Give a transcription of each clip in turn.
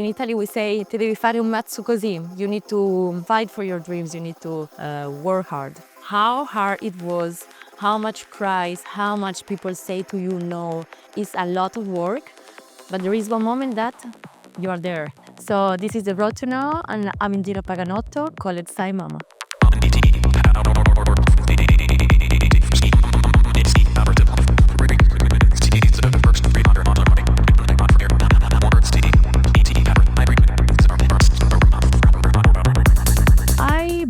In Italy we say ti devi fare un mazzo così. You need to fight for your dreams, you need to work hard. How hard it was, how much cries, how much people say to you no, it's a lot of work, but there is one moment that you are there. So this is the road to now, and I'm Indira Paganotto, call it Psy Mama.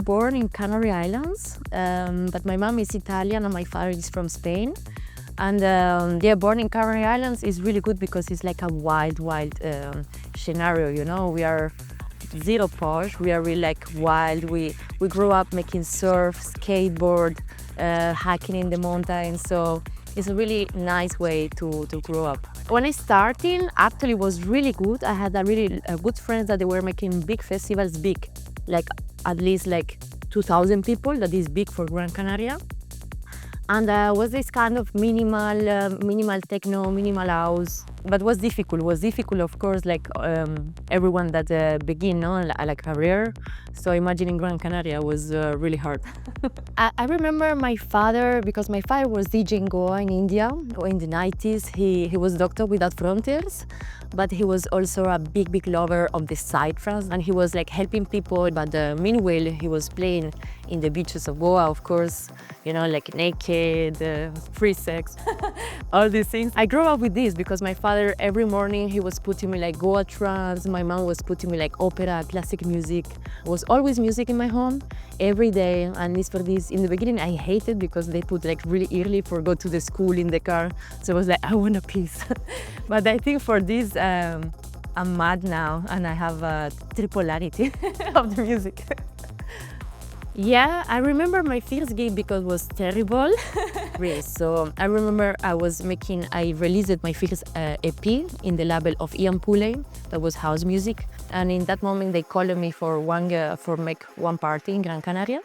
Born in Canary Islands, but my mom is Italian and my father is from Spain. And born in Canary Islands is really good because it's like a wild scenario, you know. We are zero posh, we are really like wild. We grew up making surf, skateboard, hiking in the mountains, so it's a really nice way to grow up. When I started, actually was really good. I had a really good friends that they were making big festivals, like at least like 2,000 people, that is big for Gran Canaria. And was this kind of minimal techno, minimal house, but was difficult of course, like everyone that begin, no, like career. So imagining Gran Canaria was really hard. I remember my father, because my father was DJ Goa in India in the 90s. He was Doctor Without Frontiers, but he was also a big lover of the psytrance, and he was like helping people, but meanwhile he was playing in the beaches of Goa, of course, you know, like naked, free sex, all these things. I grew up with this because my father, every morning he was putting me like Goa trance, my mom was putting me like opera, classic music. There was always music in my home, every day, and it's for this. In the beginning I hated because they put like really early for go to the school in the car, so I was like, I want a piece. But I think for this, I'm mad now and I have a tripolarity of the music. Yeah, I remember my first gig because it was terrible. Really. So I remember I released my first EP in the label of Ian Pule, that was house music. And in that moment they called me for make one party in Gran Canaria.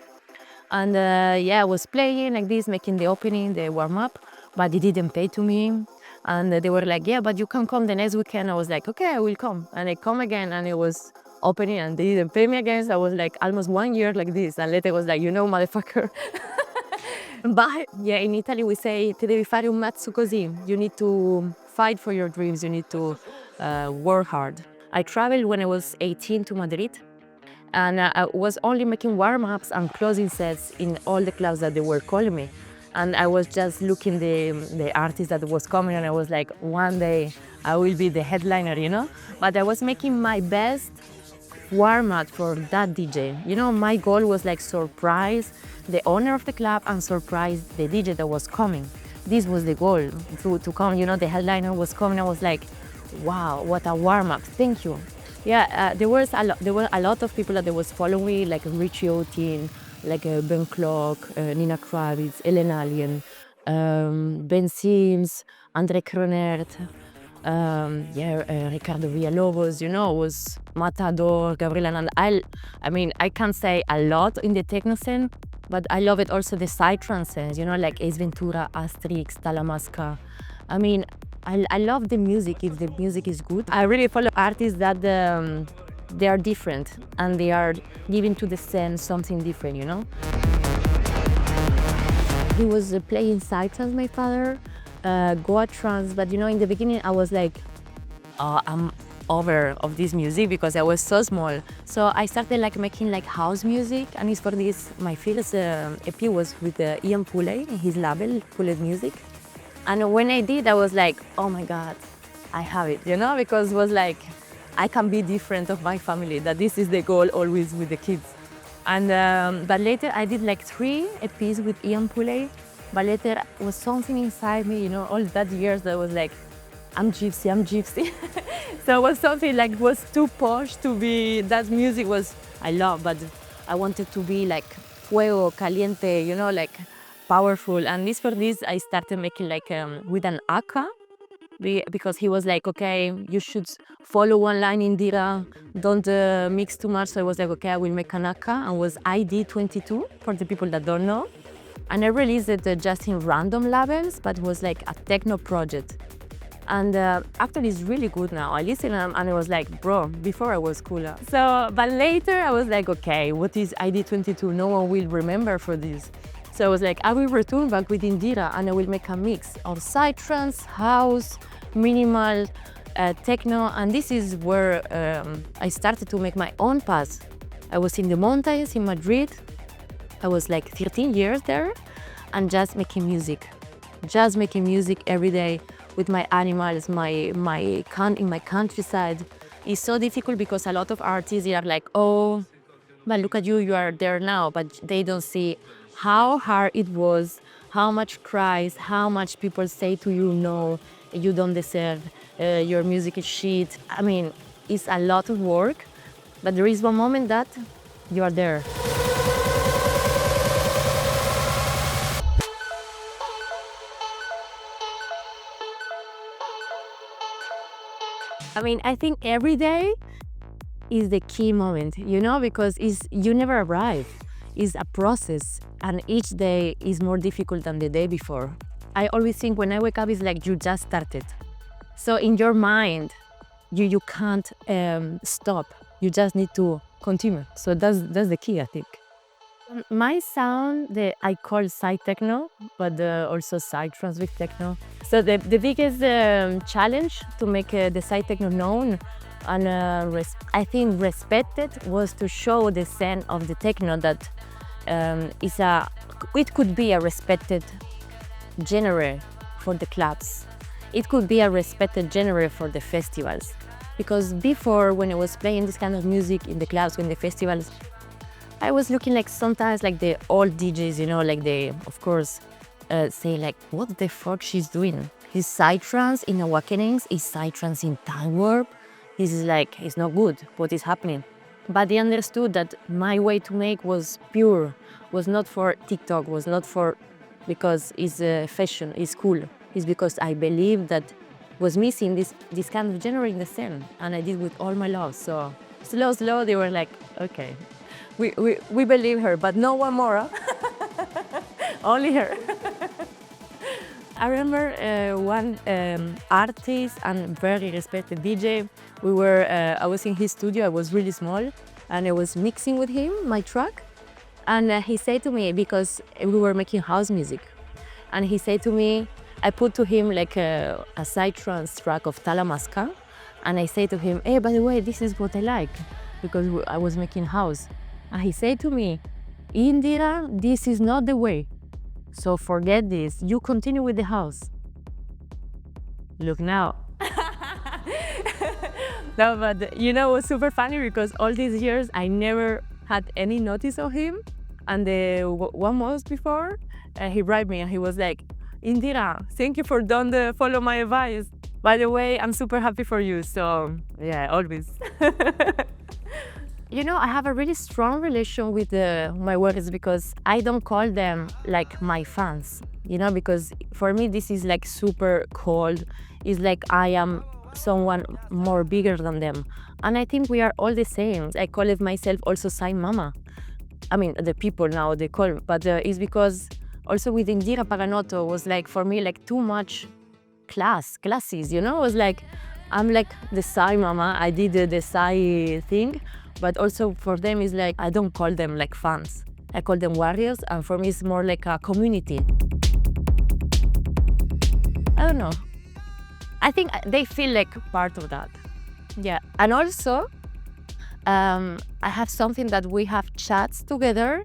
And I was playing like this, making the opening, the warm up, but they didn't pay to me. And they were like, yeah, but you can come the next weekend. I was like, okay, I will come. And I come again, and it was opening, and they didn't pay me again. So I was like almost 1 year like this. And later I was like, you know, motherfucker. But yeah, in Italy we say ti devi fare un mazzo così. You need to fight for your dreams. You need to work hard. I traveled when I was 18 to Madrid. And I was only making warm-ups and closing sets in all the clubs that they were calling me. And I was just looking the artist that was coming, and I was like, one day I will be the headliner, you know? But I was making my best warm-up for that DJ. You know, my goal was like surprise the owner of the club and surprise the DJ that was coming. This was the goal, to come, you know, the headliner was coming. I was like, wow, what a warm-up, thank you. Yeah, there were a lot of people that was following me, like Richie Otin, like Ben Clark, Nina Kravitz, Ellen Allien, Ben Sims, Andre Cronert, Ricardo Villalobos, you know, was Matador, Gabriela Nand. I mean, I can't say a lot in the techno scene, but I love it also the psytrance, you know, like Ace Ventura, Asterix, Talamasca. I mean, I love the music if the music is good. I really follow artists that they are different and they are giving to the scene something different, you know? He was playing psytrance, my father, Goa trance, but you know, in the beginning I was like, I'm over of this music because I was so small. So I started like making like house music, and it's for this, my first EP was with Ian Pule, his label, Pule Music. And when I did, I was like, oh my God, I have it, you know, because it was like, I can be different of my family, that this is the goal always with the kids. And but later I did like 3 EPs with Ian Pule, but later was something inside me, you know, all that years that was like, I'm gypsy. So it was something like, was too posh to be, that music was, I love, but I wanted to be like fuego, caliente, you know, like powerful. And for this I started making like with an aka, because he was like, okay, you should follow one line, Indira, don't mix too much. So I was like, okay, I will make an aka, and was ID 22 for the people that don't know. And I released it just in random labels, but it was like a techno project. And actually it's really good now. I listen and I was like, bro, before I was cooler. So, but later I was like, okay, what is ID22? No one will remember for this. So I was like, I will return back with Indira and I will make a mix of psytrance, house, minimal, techno. And this is where I started to make my own path. I was in the mountains in Madrid. I was like 13 years there and just making music every day with my animals, in my countryside. It's so difficult because a lot of artists, they are like, oh, but look at you, you are there now, but they don't see how hard it was, how much cries, how much people say to you, no, you don't deserve, your music is shit. I mean, it's a lot of work, but there is one moment that you are there. I mean, I think every day is the key moment, you know, because you never arrive. It's a process, and each day is more difficult than the day before. I always think when I wake up, it's like you just started. So in your mind, you can't stop. You just need to continue. So that's the key, I think. My sound, I call psytechno, but also psytrance with techno. So the biggest challenge to make the psytechno known and I think respected was to show the scene of the techno that it could be a respected genre for the clubs. It could be a respected genre for the festivals. Because before, when I was playing this kind of music in the clubs, in the festivals, I was looking like sometimes like the old DJs, you know, like they, of course, say like, what the fuck she's doing? His psytrance in Awakenings, his psytrance in Time Warp. This is like, it's not good, what is happening? But they understood that my way to make was pure, was not for TikTok, was not for, because it's fashion, it's cool. It's because I believe that was missing this kind of genre in the scene, and I did with all my love. So slow, they were like, okay. We believe her, but no one more, huh? Only her. I remember one artist and very respected DJ. I was in his studio, I was really small, and I was mixing with him my track. And he said to me, because we were making house music, and he said to me, I put to him like a psytrance track of Talamasca, and I say to him, hey, by the way, this is what I like, because I was making house. And he said to me, Indira, this is not the way. So forget this, you continue with the house. Look now. No, but you know, it was super funny because all these years I never had any notice of him. And 1 month before, he wrote me and he was like, Indira, thank you for don't follow my advice. By the way, I'm super happy for you. So yeah, always. You know, I have a really strong relation with my workers because I don't call them like my fans, you know, because for me this is like super cold. It's like I am someone more bigger than them. And I think we are all the same. I call it myself also Psy Mama. I mean, the people now, they call me, but it's because also with Indira Paganotto was like, for me, like too much classes, you know? It was like, I'm like the Psy Mama, I did the Psy thing. But also for them, it's like, I don't call them like fans. I call them warriors, and for me, it's more like a community. I don't know. I think they feel like part of that. Yeah, and also, I have something that we have chats together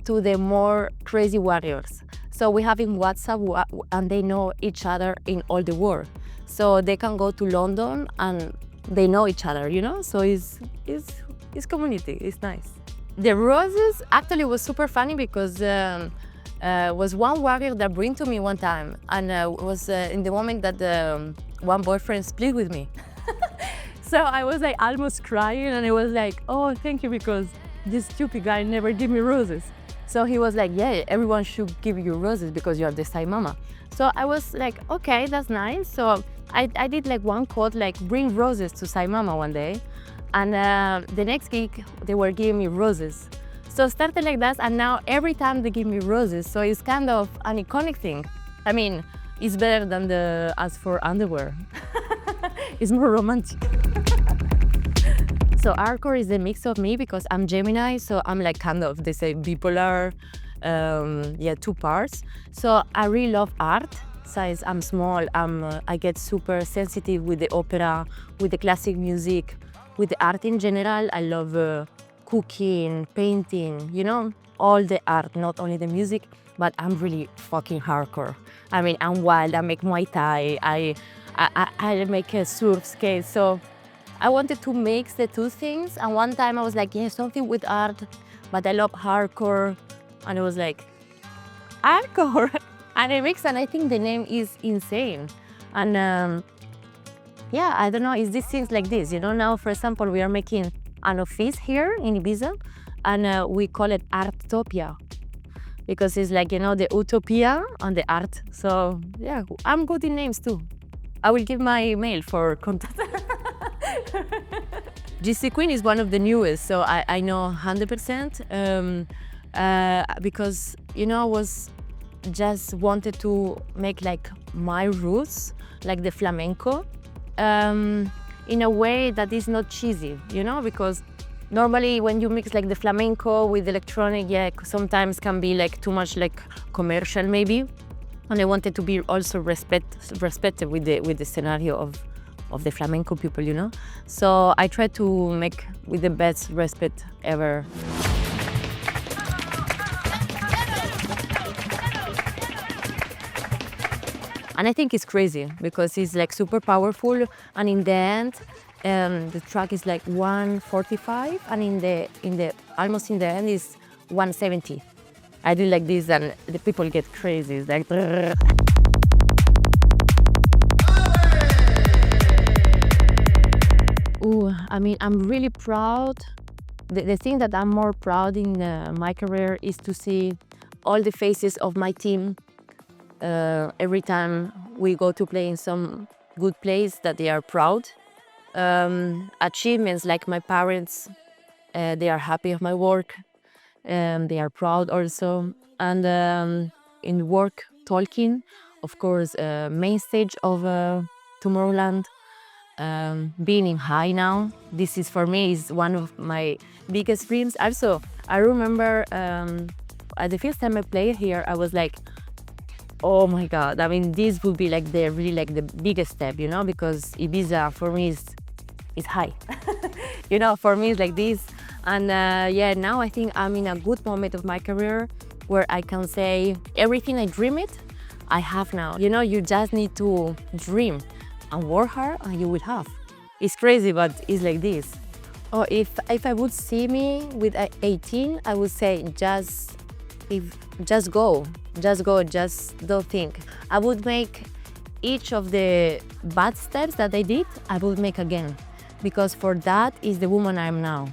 to the more crazy warriors. So we have in WhatsApp, and they know each other in all the world. So they can go to London, and they know each other, you know? So it's community, it's nice. The roses actually was super funny because was one warrior that bring to me one time, and was in the moment that one boyfriend split with me. So I was like almost crying, and I was like, oh, thank you, because this stupid guy never give me roses. So he was like, yeah, everyone should give you roses because you are the Psy Mama. So I was like, okay, that's nice. So I did like one quote, like bring roses to Psy Mama one day. And the next gig, they were giving me roses. So it started like that, and now every time they give me roses, so it's kind of an iconic thing. I mean, It's better than the ask for underwear. It's more romantic. So Artcore is a mix of me because I'm Gemini, so I'm like kind of, they say, bipolar, two parts. So I really love art. Since I'm small, I get super sensitive with the opera, with the classic music, with the art in general. I love cooking, painting, you know, all the art, not only the music, but I'm really fucking hardcore. I mean, I'm wild, I make Muay Thai, I make a surf skate, so I wanted to mix the two things, and one time I was like, yeah, something with art, but I love hardcore, and it was like, Artcore, and I mix, and I think the name is insane. And yeah, I don't know, it's these things like this, you know. Now, for example, we are making an office here in Ibiza, and we call it Artopia, because it's like, you know, the utopia and the art. So yeah, I'm good in names too. I will give my email for contact. Gipsy Queen is one of the newest, so I know 100%, because, you know, I was just wanted to make like my roots, like the flamenco, in a way that is not cheesy, you know, because normally when you mix like the flamenco with electronic, yeah, sometimes can be like too much like commercial maybe. And I wanted to be also respected with the scenario of the flamenco people, you know. So I tried to make with the best respect ever. And I think it's crazy because it's like super powerful, and in the end, the track is like 145, and in the almost in the end is 170. I do like this, and the people get crazy. It's like. Ooh, I mean, I'm really proud. The thing that I'm more proud in my career is to see all the faces of my team every time we go to play in some good place, that they are proud. Achievements like my parents, they are happy of my work. They are proud also. And in work, talking, of course, main stage of Tomorrowland, being in Hï now, this is for me is one of my biggest dreams. Also, I remember at the first time I played here, I was like, oh my God, I mean, this would be like really like the biggest step, you know, because Ibiza for me is Hï. You know, for me it's like this. And yeah, now I think I'm in a good moment of my career where I can say everything I dream it, I have now. You know, you just need to dream and work hard and you will have. It's crazy, but it's like this. Or if I would see me with 18, I would say just go, just don't think. I would make each of the bad steps that I did, I would make again. Because for that is the woman I am now.